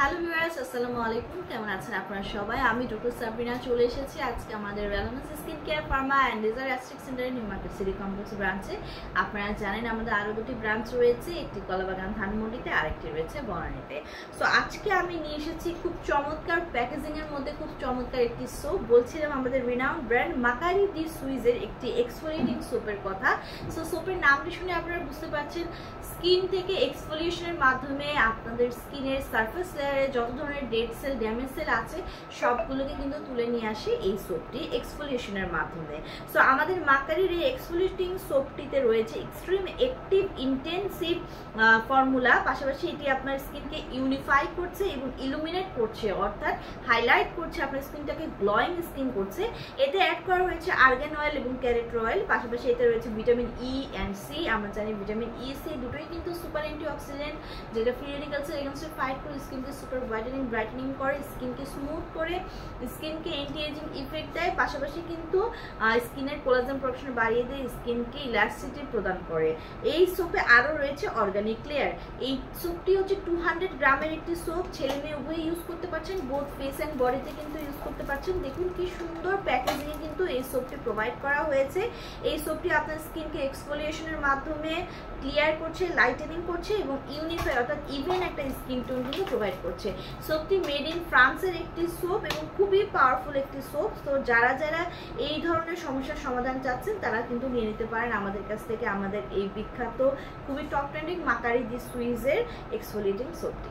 Hello viewers, আসসালামু আলাইকুম। কেমন আছেন আপনারা সবাই? আমি ডক্টর সাবরিনা চলে এসেছি আজকে আমাদের wellness skin care pharma and laser aesthetic সেন্টারের নিউ মার্কেট সিটি কমপ্লেক্স ব্রাঞ্চে। আপনারা জানেন আমাদের আরও দুটি ব্রাঞ্চ রয়েছে, একটি কলাবাগান ধানমন্ডিতে, আরেকটি রয়েছে বনানীতে। সো আজকে আমি নিয়ে এসেছি খুব চমৎকার প্যাকেজিংয়ের মধ্যে খুব চমৎকার একটি সোপ। বলছিলাম আমাদের রিনাউন্ড ব্র্যান্ড মাকারি দি সুইজের একটি এক্সফোলিয়েটিং সোপের কথা। সো সোপের নামটি শুনে আপনারা বুঝতে পারছেন স্কিন থেকে এক্সফোলিয়েশনের মাধ্যমে আপনাদের স্কিনের সারফেস লেয়ারে যত ধরনের ডেড সেল ড্যামেজ সেল আছে সবগুলোকে কিন্তু তুলে নিয়ে আসে এই সোপটি এক্সফোলিয়েশনের মাধ্যমে। সো আমাদের মাকারির এই এক্সফোলিয়েটিং সোপটিতে রয়েছে এক্সট্রিম অ্যাক্টিভ ইন্টেন্সিভ ফর্মুলা, পাশাপাশি এটি আপনার স্কিনকে ইউনিফাই করছে এবং ইলুমিনেট করছে, অর্থাৎ হাইলাইট করছে, আপনার স্কিনটাকে গ্লোয়িং স্কিন করছে। এতে অ্যাড করা হয়েছে আর্গান অয়েল এবং ক্যারেট অয়েল, পাশাপাশি এতে রয়েছে ভিটামিন ই অ্যান্ড সি। আমরা জানি ভিটামিন ই সি দুটোই কিন্তু সুপার অ্যান্টিঅক্সিডেন্ট, যেটা ফ্রি রেডিক্যালসের এগেইনস্টে ফাইট করে স্কিনকে সুপার হোয়াইটেনিং ব্রাইটেনিং করে, স্কিনকে স্মুথ করে, স্কিনকে অ্যান্টি এজিং ইফেক্ট দেয়, পাশাপাশি কিন্তু স্কিনের কোলাজেন প্রোডাকশন বাড়িয়ে দেয়, স্কিনকে ইলাস্টিসিটি প্রদান করে। এই সোপে আরও রয়েছে অর্গানিক লেয়ার। এই সোপটি হচ্ছে 200 গ্রামের একটি সোপ, ছেলে মেয়ে উভয়ে ইউজ করতে পারছেন, বোথ ফেস অ্যান্ড বডিতে কিন্তু ইউজ করতে পারছেন। দেখুন কি সুন্দর প্যাকেজিংয়ে কিন্তু এই সোপটি প্রোভাইড করা হয়েছে। এই সোপটি আপনার স্কিনকে এক্সফোলিয়েশনের মাধ্যমে ক্লিয়ার করছে, লাইটেনিং করছে এবং ইউনিফাই অর্থাৎ ইভেন একটা স্কিন টোন কিন্তু প্রোভাইড করছে। সোপটি মেড ইন ফ্রান্সের একটি সোপ এবং খুবই পাওয়ারফুল একটি সোপ। তো যারা যারা এই ধরনের সমস্যার সমাধান চাচ্ছেন তারা কিন্তু নিয়ে নিতে পারেন আমাদের কাছ থেকে আমাদের এই বিখ্যাত খুবই টপ ট্রেন্ডিং মাকারি দি সুইজের এক্সফোলিয়েটিং সোপটি।